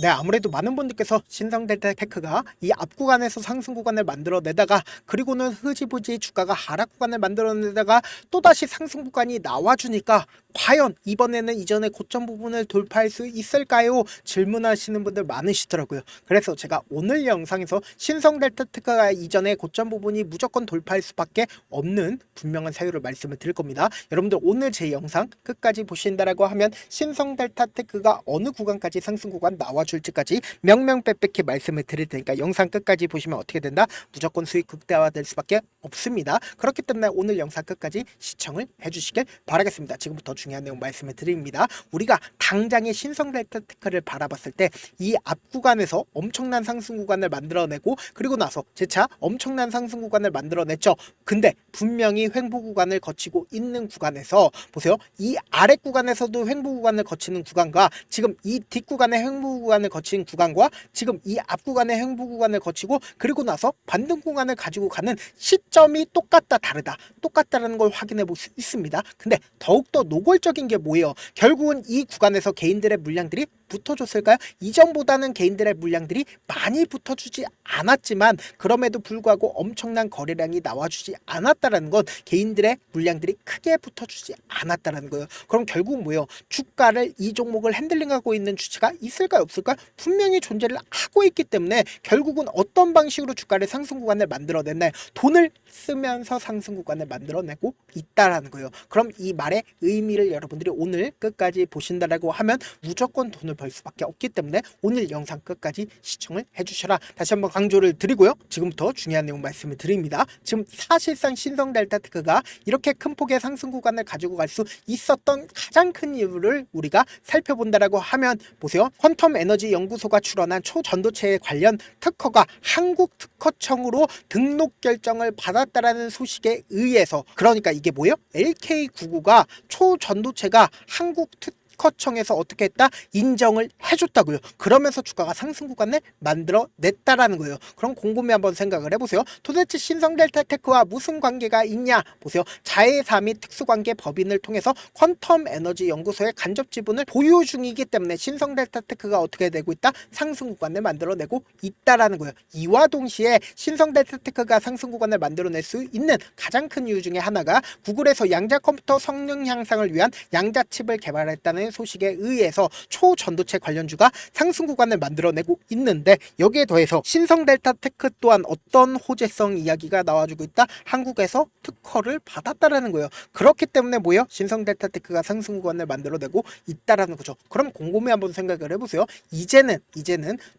네, 아무래도 많은 분들께서 신성델타 테크가 이 앞 구간에서 상승 구간을 만들어내다가 그리고는 흐지부지 주가가 하락 구간을 만들어내다가 또다시 상승 구간이 나와주니까 과연 이번에는 이전의 고점 부분을 돌파할 수 있을까요? 질문하시는 분들 많으시더라고요. 그래서 제가 오늘 영상에서 신성델타 테크가 이전의 고점 부분이 무조건 돌파할 수밖에 없는 분명한 사유를 말씀을 드릴 겁니다. 여러분들 오늘 제 영상 끝까지 보신다라고 하면 신성델타 테크가 어느 구간까지 상승 구간 나와줄지까지 명명백백히 말씀을 드릴 테니까 영상 끝까지 보시면 어떻게 된다? 무조건 수익 극대화될 수밖에 없습니다. 그렇기 때문에 오늘 영상 끝까지 시청을 해주시길 바라겠습니다. 지금부터 중요한 내용 말씀을 드립니다. 우리가 당장의 신성델타 테크를 바라봤을 때 이 앞 구간에서 엄청난 상승 구간을 만들어내고 그리고 나서 재차 엄청난 상승 구간을 만들어냈죠. 근데 분명히 횡보 구간을 거치고 있는 구간에서 보세요. 이 아래 구간에서도 횡보 구간을 거치는 구간과 지금 이 뒷 구간의 횡보 구간을 거친 구간과 지금 이 앞 구간의 횡보 구간을 거치고 그리고 나서 반등 구간을 가지고 가는 시점이 똑같다 다르다 똑같다는 걸 확인해 볼 수 있습니다. 근데 더욱더 노골적인 게 뭐예요? 결국은 이 구간에서 개인들의 물량들이 붙어줬을까요? 이전보다는 개인들의 물량들이 많이 붙어주지 않았지만 그럼에도 불구하고 엄청난 거래량이 나와주지 않았다라는 건 개인들의 물량들이 크게 붙어주지 않았다라는 거예요. 그럼 결국 뭐예요? 주가를 이 종목을 핸들링하고 있는 주체가 있을까요? 없을까요? 분명히 존재를 하고 있기 때문에 결국은 어떤 방식으로 주가를 상승 구간을 만들어냈나요? 돈을 쓰면서 상승 구간을 만들어내고 있다라는 거예요. 그럼 이 말의 의미를 여러분들이 오늘 끝까지 보신다라고 하면 무조건 돈을 벌 수밖에 없기 때문에 오늘 영상 끝까지 시청을 해주셔라. 다시 한번 강조를 드리고요. 지금부터 중요한 내용 말씀을 드립니다. 지금 사실상 신성델타 테크가 이렇게 큰 폭의 상승 구간을 가지고 갈 수 있었던 가장 큰 이유를 우리가 살펴본다라고 하면 보세요. 퀀텀 에너지 연구소가 출원한 초전도체에 관련 특허가 한국 특허청으로 등록 결정을 받았다라는 소식에 의해서 그러니까 이게 뭐예요? LK99가 초전도체가 한국 특허청에서 어떻게 했다? 인정을 해줬다고요. 그러면서 주가가 상승 구간을 만들어냈다라는 거예요. 그럼 곰곰이 한번 생각을 해보세요. 도대체 신성델타 테크와 무슨 관계가 있냐? 보세요. 자회사 및 특수관계 법인을 통해서 퀀텀 에너지 연구소의 간접 지분을 보유 중이기 때문에 신성델타 테크가 어떻게 되고 있다? 상승 구간을 만들어내고 있다라는 거예요. 이와 동시에 신성델타 테크가 상승 구간을 만들어낼 수 있는 가장 큰 이유 중에 하나가 구글에서 양자 컴퓨터 성능 향상을 위한 양자 칩을 개발했다는 소식에 의해서 초전도체 관련주가 상승 구간을 만들어내고 있는데 여기에 더해서 신성델타 테크 또한 어떤 호재성 이야기가 나와주고 있다? 한국에서 특허를 받았다라는 거예요. 그렇기 때문에 뭐예요? 신성델타 테크가 상승 구간을 만들어내고 있다라는 거죠. 그럼 곰곰이 한번 생각을 해보세요. 이제는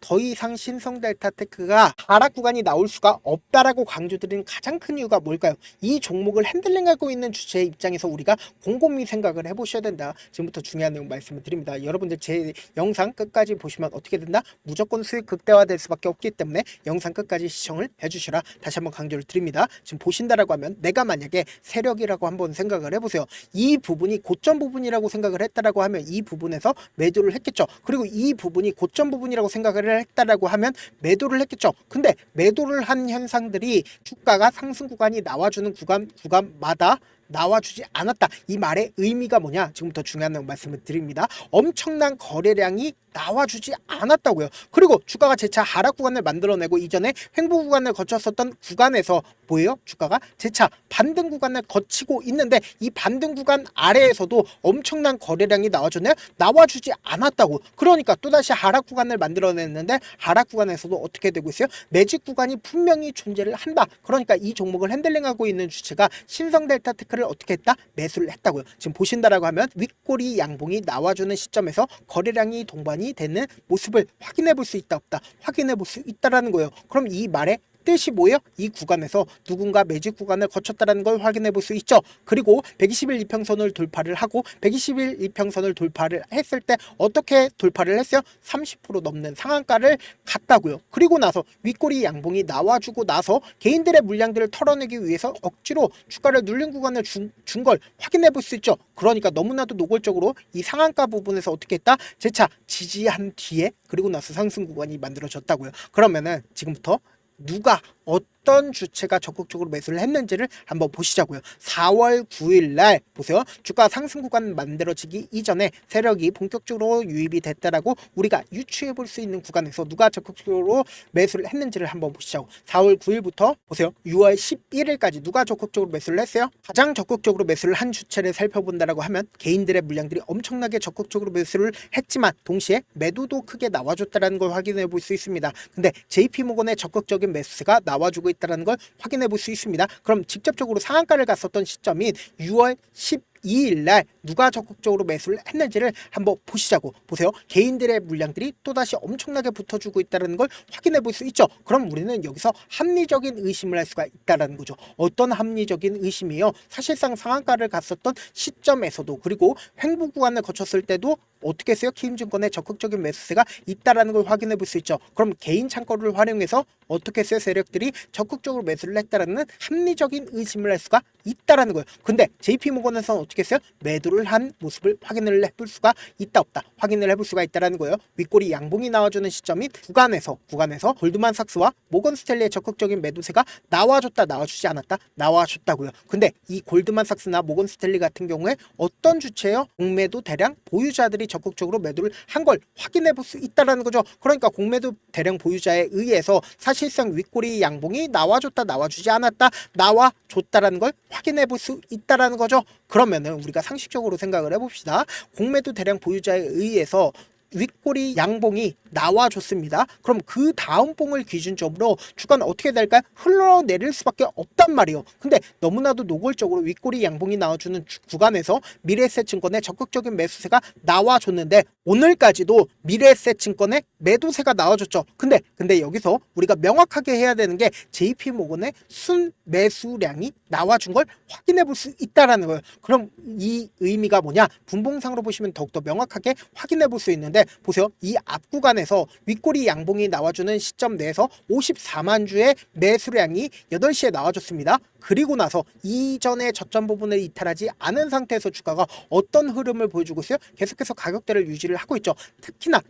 더 이상 신성델타 테크가 하락 구간이 나올 수가 없다라고 강조드리는 가장 큰 이유가 뭘까요? 이 종목을 핸들링하고 있는 주체의 입장에서 우리가 곰곰이 생각을 해보셔야 된다. 지금부터 중요한 내용 말씀을 드립니다. 여러분들 제 영상 끝까지 보시면 어떻게 된다? 무조건 수익 극대화될 수밖에 없기 때문에 영상 끝까지 시청을 해주시라. 다시 한번 강조를 드립니다. 지금 보신다라고 하면 내가 만약에 세력이라고 한번 생각을 해보세요. 이 부분이 고점 부분이라고 생각을 했다라고 하면 이 부분에서 매도를 했겠죠. 그리고 이 부분이 고점 부분이라고 생각을 했다라고 하면 매도를 했겠죠. 근데 매도를 한 현상들이 주가가 상승 구간이 나와주는 구간마다 나와주지 않았다. 이 말의 의미가 뭐냐? 지금부터 중요한 내용 말씀을 드립니다. 엄청난 거래량이 나와주지 않았다고요. 그리고 주가가 재차 하락 구간을 만들어내고 이전에 횡보 구간을 거쳤었던 구간에서 뭐예요? 주가가 재차 반등 구간을 거치고 있는데 이 반등 구간 아래에서도 엄청난 거래량이 나와주지 않았다고. 그러니까 또다시 하락 구간을 만들어냈는데 하락 구간에서도 어떻게 되고 있어요? 매직 구간이 분명히 존재를 한다. 그러니까 이 종목을 핸들링하고 있는 주체가 신성델타 테크를 어떻게 했다? 매수를 했다고요. 지금 보신다라고 하면 윗꼬리 양봉이 나와주는 시점에서 거래량이 동반이 되는 모습을 확인해 볼 수 있다 없다 확인해 볼 수 있다라는 거예요. 그럼 이 말에 뜻이 뭐예요? 이 구간에서 누군가 매직 구간을 거쳤다라는 걸 확인해 볼 수 있죠. 그리고 120일 이평선을 돌파를 하고 120일 이평선을 돌파를 했을 때 어떻게 돌파를 했어요? 30% 넘는 상한가를 갔다고요. 그리고 나서 윗꼬리 양봉이 나와주고 나서 개인들의 물량들을 털어내기 위해서 억지로 주가를 눌린 구간을 준 걸 확인해 볼 수 있죠. 그러니까 너무나도 노골적으로 이 상한가 부분에서 어떻게 했다? 재차 지지한 뒤에 그리고 나서 상승 구간이 만들어졌다고요. 그러면은 지금부터 누가 어떤 주체가 적극적으로 매수를 했는지를 한번 보시자고요. 4월 9일 날 보세요. 주가 상승 구간 만들어지기 이전에 세력이 본격적으로 유입이 됐다라고 우리가 유추해 볼 수 있는 구간에서 누가 적극적으로 매수를 했는지를 한번 보시자고. 4월 9일부터 보세요. 6월 11일까지 누가 적극적으로 매수를 했어요? 가장 적극적으로 매수를 한 주체를 살펴본다라고 하면 개인들의 물량들이 엄청나게 적극적으로 매수를 했지만 동시에 매도도 크게 나와줬다는 걸 확인해 볼 수 있습니다. 근데 JP모건의 적극적인 매수세가 나와주고 있다는 걸 확인해 볼 수 있습니다. 그럼 직접적으로 상한가를 갔었던 시점인 6월 12일 날 누가 적극적으로 매수를 했는지를 한번 보시자고. 보세요. 개인들의 물량들이 또다시 엄청나게 붙어주고 있다는 걸 확인해 볼 수 있죠. 그럼 우리는 여기서 합리적인 의심을 할 수가 있다는 거죠. 어떤 합리적인 의심이에요? 사실상 상한가를 갔었던 시점에서도 그리고 횡보 구간을 거쳤을 때도 어떻게 했어요? 키움증권의 적극적인 매수세가 있다라는 걸 확인해 볼 수 있죠. 그럼 개인 창고를 활용해서 어떻게 했어요? 세력들이 적극적으로 매수를 했다라는 합리적인 의심을 할 수가 있다라는 거예요. 근데 JP모건에서는 어떻게 했어요? 매도를 한 모습을 확인을 해볼 수가 있다 없다 확인을 해볼 수가 있다라는 거예요. 윗꼬리 양봉이 나와주는 시점인 구간에서 골드만삭스와 모건스탠리의 적극적인 매도세가 나와줬다 나와주지 않았다 나와줬다고요. 근데 이 골드만삭스나 모건스탠리 같은 경우에 어떤 주체요? 공매도 대량 보유자들이 적극적으로 매도를 한 걸 확인해 볼 수 있다라는 거죠. 그러니까 공매도 대량 보유자에 의해서 사실상 윗꼬리 양봉이 나와줬다 나와주지 않았다 나와줬다라는 걸 확인해 볼 수 있다라는 거죠. 그러면은 우리가 상식적으로 생각을 해봅시다. 공매도 대량 보유자에 의해서 윗꼬리 양봉이 나와줬습니다. 그럼 그 다음 봉을 기준점으로 주가는 어떻게 될까요? 흘러내릴 수밖에 없단 말이에요. 근데 너무나도 노골적으로 윗꼬리 양봉이 나와주는 구간에서 미래에셋증권의 적극적인 매수세가 나와줬는데 오늘까지도 미래에셋증권의 매도세가 나와줬죠. 근데 여기서 우리가 명확하게 해야 되는 게 JP모건의 순매수량이 나와준 걸 확인해 볼 수 있다라는 거예요. 그럼 이 의미가 뭐냐? 분봉상으로 보시면 더욱더 명확하게 확인해 볼 수 있는데 보세요. 이 앞 구간에서 윗꼬리 양봉이 나와주는 시점 내에서 54만 주의 매수량이 8시에 나와줬습니다. 그리고 나서 이전의 저점 부분을 이탈하지 않은 상태에서 주가가 어떤 흐름을 보여주고 있어요? 계속해서 가격대를 유지를 하고 있죠. 특히나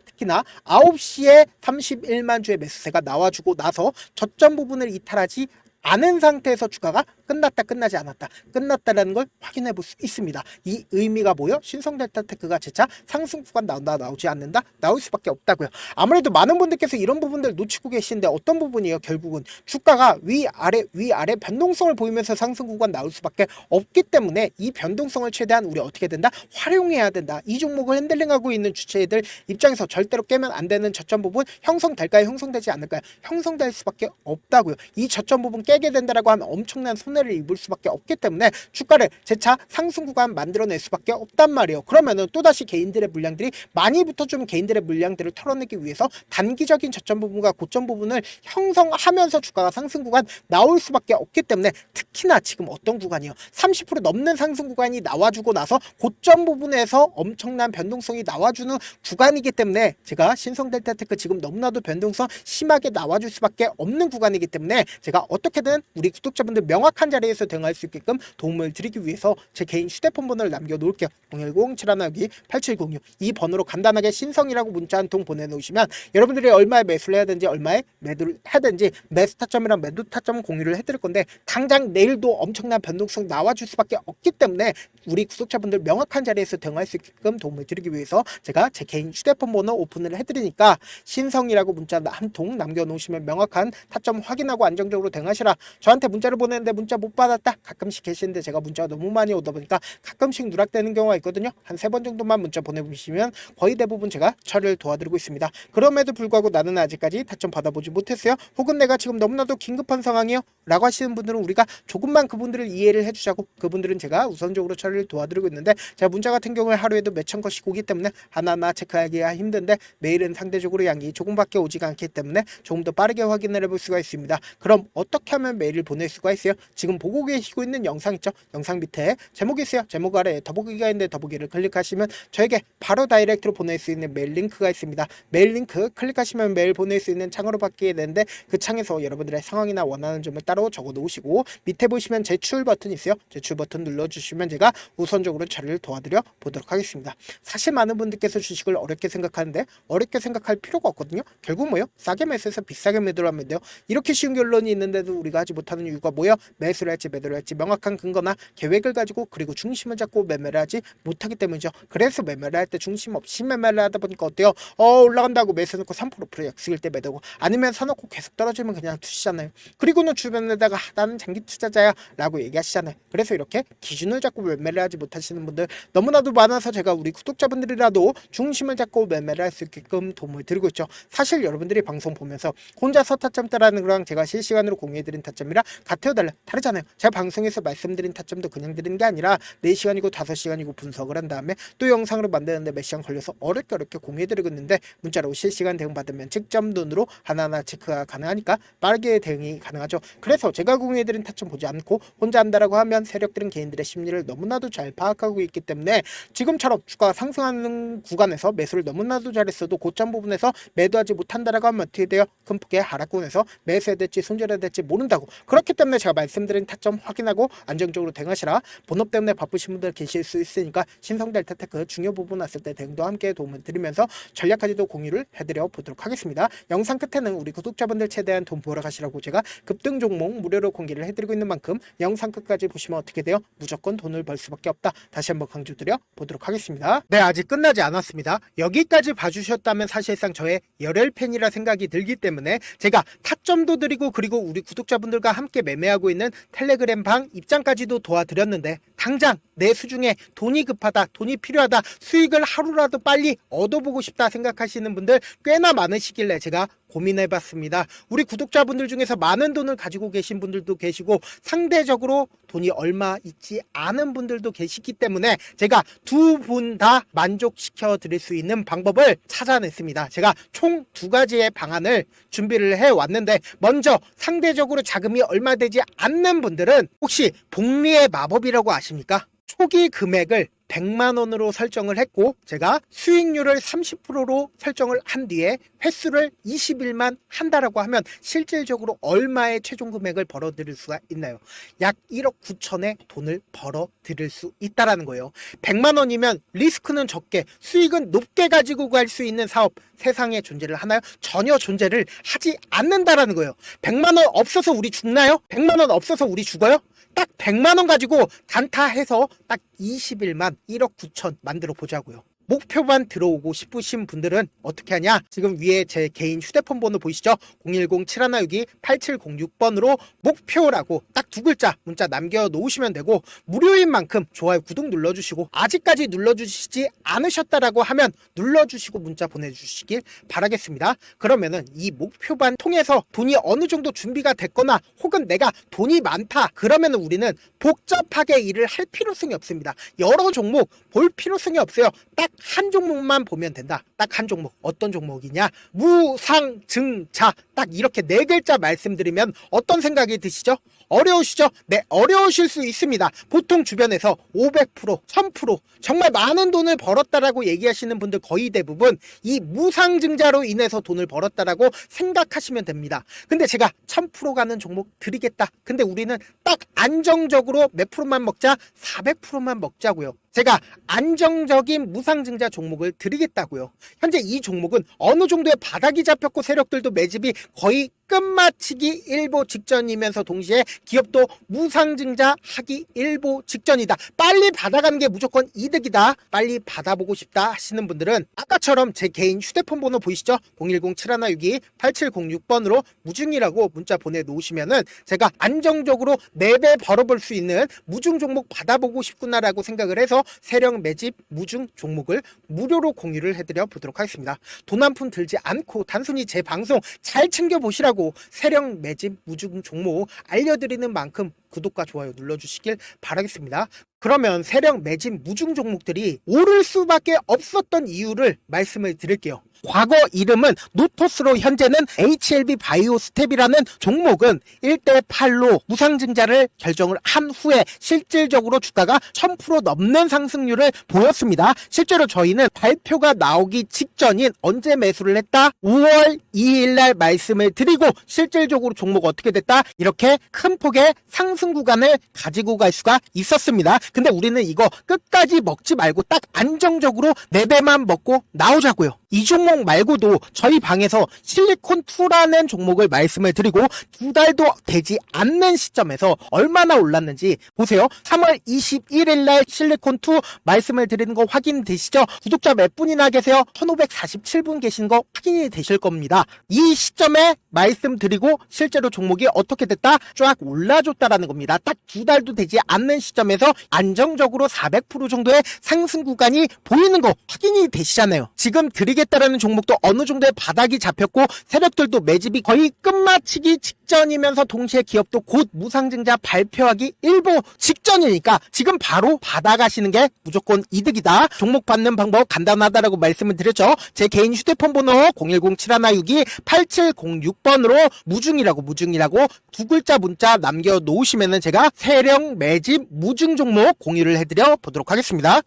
9시에 31만 주의 매수세가 나와주고 나서 저점 부분을 이탈하지 않은 상태에서 주가가 끝났다 끝나지 않았다 끝났다라는 걸 확인해 볼 수 있습니다. 이 의미가 뭐요? 신성델타테크가 재차 상승 구간 나온다 나오지 않는다 나올 수밖에 없다고요. 아무래도 많은 분들께서 이런 부분들 놓치고 계시는데 어떤 부분이에요? 결국은 주가가 위아래 변동성을 보이면서 상승 구간 나올 수밖에 없기 때문에 이 변동성을 최대한 우리 어떻게 된다? 활용해야 된다. 이 종목을 핸들링하고 있는 주체들 입장에서 절대로 깨면 안 되는 저점 부분 형성될까요? 형성되지 않을까요? 형성될 수밖에 없다고요. 이 저점 부분 깨게 된다라고 하면 엄청난 손해를 입을 수밖에 없기 때문에 주가를 재차 상승 구간 만들어낼 수밖에 없단 말이에요. 그러면은 또다시 개인들의 물량들이 많이 붙어주면 개인들의 물량들을 털어내기 위해서 단기적인 저점 부분과 고점 부분을 형성하면서 주가가 상승 구간 나올 수밖에 없기 때문에 특히나 지금 어떤 구간이요? 30% 넘는 상승 구간이 나와주고 나서 고점 부분에서 엄청난 변동성이 나와주는 구간이기 때문에 제가 신성델타테크 지금 너무나도 변동성 심하게 나와줄 수밖에 없는 구간이기 때문에 제가 어떻게든 우리 구독자분들 명확한 자리에서 대응할 수 있게끔 도움을 드리기 위해서 제 개인 휴대폰 번호를 남겨놓을게요. 010-712-8706 이 번호로 간단하게 신성이라고 문자 한 통 보내놓으시면 여러분들이 얼마에 매수를 해야 되는지 얼마에 매도를 해야 되는지 매수 타점이랑 매도 타점 공유를 해드릴 건데 당장 내일도 엄청난 변동성 나와줄 수밖에 없기 때문에 우리 구독자분들 명확한 자리에서 대응할 수 있게끔 도움을 드리기 위해서 제가 제 개인 휴대폰 번호 오픈을 해드리니까 신성이라고 문자 한 통 남겨놓으시면 명확한 타점 확인하고 안정적으로 대응하시라. 저한테 문자를 보내는데 문자 못 받았다 가끔씩 계시는데 제가 문자가 너무 많이 오다 보니까 가끔씩 누락되는 경우가 있거든요. 한 3번 정도만 문자 보내주시면 거의 대부분 제가 처리를 도와드리고 있습니다. 그럼에도 불구하고 나는 아직까지 타점 받아보지 못했어요. 혹은 내가 지금 너무나도 긴급한 상황이요 라고 하시는 분들은 우리가 조금만 그분들을 이해를 해주자고 그분들은 제가 우선적으로 처리를 도와드리고 있는데 제가 문자 같은 경우에 하루에도 몇천 건씩 오기 때문에 하나하나 체크하기가 힘든데 매일은 상대적으로 양이 조금밖에 오지가 않기 때문에 조금 더 빠르게 확인을 해볼 수가 있습니다. 그럼 어떻게 하면 메일을 보낼 수가 있어요? 지금 보고 계시고 있는 영상 있죠? 영상 밑에 제목이 있어요. 제목 아래에 더보기가 있는데 더보기를 클릭하시면 저에게 바로 다이렉트로 보낼 수 있는 메일 링크가 있습니다. 메일 링크 클릭하시면 메일 보낼 수 있는 창으로 바뀌게 되는데 그 창에서 여러분들의 상황이나 원하는 점을 따로 적어 놓으시고 밑에 보시면 제출 버튼이 있어요. 제출 버튼 눌러주시면 제가 우선적으로 처리를 도와드려 보도록 하겠습니다. 사실 많은 분들께서 주식을 어렵게 생각하는데 어렵게 생각할 필요가 없거든요. 결국 뭐요? 싸게 매수해서 비싸게 매도를 하면 돼요. 이렇게 쉬운 결론이 있는데도 우리가 우리가 하지 못하는 이유가 뭐예요? 매수를 할지 매도를 할지 명확한 근거나 계획을 가지고 그리고 중심을 잡고 매매를 하지 못하기 때문이죠. 그래서 매매를 할 때 중심 없이 매매를 하다 보니까 어때요? 올라간다고 매수 놓고 3% 약속일 때 매도고 아니면 사놓고 계속 떨어지면 그냥 투시잖아요. 그리고는 주변에다가 나는 장기 투자자야 라고 얘기하시잖아요. 그래서 이렇게 기준을 잡고 매매를 하지 못하시는 분들 너무나도 많아서 제가 우리 구독자분들이라도 중심을 잡고 매매를 할 수 있게끔 도움을 드리고 있죠. 사실 여러분들이 방송 보면서 혼자서 타점 따라하는 거랑 제가 실시간으로 공유해드린 타점이랑 같아요 다르잖아요. 제가 방송에서 말씀드린 타점도 그냥 드리는 게 아니라 4시간이고 5시간이고 분석을 한 다음에 또 영상으로 만드는데 몇 시간 걸려서 어렵게 공유해드리고 있는데 문자로 실시간 대응 받으면 직접 눈으로 하나하나 체크가 가능하니까 빠르게 대응이 가능하죠. 그래서 제가 공유해드린 타점 보지 않고 혼자 한다라고 하면 세력들은 개인들의 심리를 너무나도 잘 파악하고 있기 때문에 지금처럼 주가가 상승하는 구간에서 매수를 너무나도 잘했어도 고점 부분에서 매도하지 못한다라고 하면 어떻게 돼요? 큰 폭의 하락권에서 매수해야 될지 손절해야 될지 모른다고. 그렇기 때문에 제가 말씀드린 타점 확인하고 안정적으로 대응하시라. 본업 때문에 바쁘신 분들 계실 수 있으니까 신성델타 테크 중요 부분 왔을 때 대응도 함께 도움을 드리면서 전략까지도 공유를 해드려 보도록 하겠습니다. 영상 끝에는 우리 구독자분들 최대한 돈 벌어 가시라고 제가 급등 종목 무료로 공개를 해드리고 있는 만큼 영상 끝까지 보시면 어떻게 돼요? 무조건 돈을 벌 수밖에 없다. 다시 한번 강조드려 보도록 하겠습니다. 네, 아직 끝나지 않았습니다. 여기까지 봐주셨다면 사실상 저의 열혈 팬이라 생각이 들기 때문에 제가 타점도 드리고 그리고 우리 구독자분들과 함께 매매하고 있는 텔레그램 방 입장까지도 도와드렸는데 당장 내 수중에 돈이 급하다, 돈이 필요하다, 수익을 하루라도 빨리 얻어보고 싶다 생각하시는 분들 꽤나 많으시길래 제가 고민해봤습니다. 우리 구독자분들 중에서 많은 돈을 가지고 계신 분들도 계시고 상대적으로 돈이 얼마 있지 않은 분들도 계시기 때문에 제가 두 분 다 만족시켜 드릴 수 있는 방법을 찾아냈습니다. 제가 총 2가지의 방안을 준비를 해왔는데 먼저 상대적으로 자금이 얼마 되지 않는 분들은 혹시 복리의 마법이라고 아십니까? 초기 금액을 100만 원으로 설정을 했고 제가 수익률을 30%로 설정을 한 뒤에 횟수를 20일만 한다라고 하면 실질적으로 얼마의 최종 금액을 벌어들일 수가 있나요? 약 1억 9천의 돈을 벌어들일 수 있다라는 거예요. 100만 원이면 리스크는 적게 수익은 높게 가지고 갈 수 있는 사업 세상에 존재를 하나요? 전혀 존재를 하지 않는다라는 거예요. 100만 원 없어서 우리 죽나요? 100만 원 없어서 우리 죽어요? 딱 100만 원 가지고 단타해서 딱 20일만 1억 9천 만들어 보자고요. 목표만 들어오고 싶으신 분들은 어떻게 하냐? 지금 위에 제 개인 휴대폰 번호 보이시죠? 010-7162-8706번으로 목표라고 딱 2글자 문자 남겨놓으시면 되고 무료인 만큼 좋아요 구독 눌러주시고 아직까지 눌러주시지 않으셨다라고 하면 눌러주시고 문자 보내주시길 바라겠습니다. 그러면은 이 목표반 통해서 돈이 어느 정도 준비가 됐거나 혹은 내가 돈이 많다 그러면은 우리는 복잡하게 일을 할 필요성이 없습니다. 여러 종목 볼 필요성이 없어요. 딱 한 종목만 보면 된다. 딱 한 종목. 어떤 종목이냐? 무상증자. 딱 이렇게 4글자 말씀드리면 어떤 생각이 드시죠? 어려우시죠? 네, 어려우실 수 있습니다. 보통 주변에서 500%, 1000% 정말 많은 돈을 벌었다라고 얘기하시는 분들 거의 대부분 이 무상증자로 인해서 돈을 벌었다라고 생각하시면 됩니다. 근데 제가 1000% 가는 종목 드리겠다. 근데 우리는 딱 안정적으로 몇 프로만 먹자? 400%만 먹자고요. 제가 안정적인 무상증자 종목을 드리겠다고요. 현재 이 종목은 어느 정도의 바닥이 잡혔고 세력들도 매집이 거의 끝마치기 일보 직전이면서 동시에 기업도 무상증자 하기 일보 직전이다. 빨리 받아가는 게 무조건 이득이다. 빨리 받아보고 싶다 하시는 분들은 아까처럼 제 개인 휴대폰 번호 보이시죠? 010-7162-8706번으로 무중이라고 문자 보내놓으시면은 제가 안정적으로 4배 벌어볼 수 있는 무중 종목 받아보고 싶구나라고 생각을 해서 세력 매집 무중 종목을 무료로 공유를 해드려 보도록 하겠습니다. 돈 한 푼 들지 않고 단순히 제 방송 잘 챙겨보시라고 세력 매집 무중 종목 알려드리는 만큼 구독과 좋아요 눌러주시길 바라겠습니다. 그러면 세력 매집 무중 종목들이 오를 수밖에 없었던 이유를 말씀을 드릴게요. 과거 이름은 노토스로 현재는 HLB 바이오스텝이라는 종목은 1대8로 무상증자를 결정을 한 후에 실질적으로 주가가 1000% 넘는 상승률을 보였습니다. 실제로 저희는 발표가 나오기 직전인 언제 매수를 했다? 5월 2일날 말씀을 드리고 실질적으로 종목 어떻게 됐다? 이렇게 큰 폭의 상승 구간을 가지고 갈 수가 있었습니다. 근데 우리는 이거 끝까지 먹지 말고 딱 안정적으로 4배만 먹고 나오자고요. 이 종목 종목 말고도 저희 방에서 실리콘2라는 종목을 말씀을 드리고 2달도 되지 않는 시점에서 얼마나 올랐는지 보세요. 3월 21일 날 실리콘2 말씀을 드리는 거 확인되시죠? 구독자 몇 분이나 계세요? 1547분 계신 거 확인이 되실 겁니다. 이 시점에 말씀드리고 실제로 종목이 어떻게 됐다? 쫙 올라줬다라는 겁니다. 딱 2달도 되지 않는 시점에서 안정적으로 400% 정도의 상승 구간이 보이는 거 확인이 되시잖아요. 지금 드리겠다라는 종목도 어느 정도의 바닥이 잡혔고 세력들도 매집이 거의 끝마치기 직전이면서 동시에 기업도 곧 무상증자 발표하기 일보 직전이니까 지금 바로 받아가시는 게 무조건 이득이다. 종목 받는 방법 간단하다라고 말씀을 드렸죠. 제 개인 휴대폰 번호 010-7162-8706번으로 무중이라고 두 글자 문자 남겨놓으시면은 제가 세력 매집 무중 종목 공유를 해드려 보도록 하겠습니다.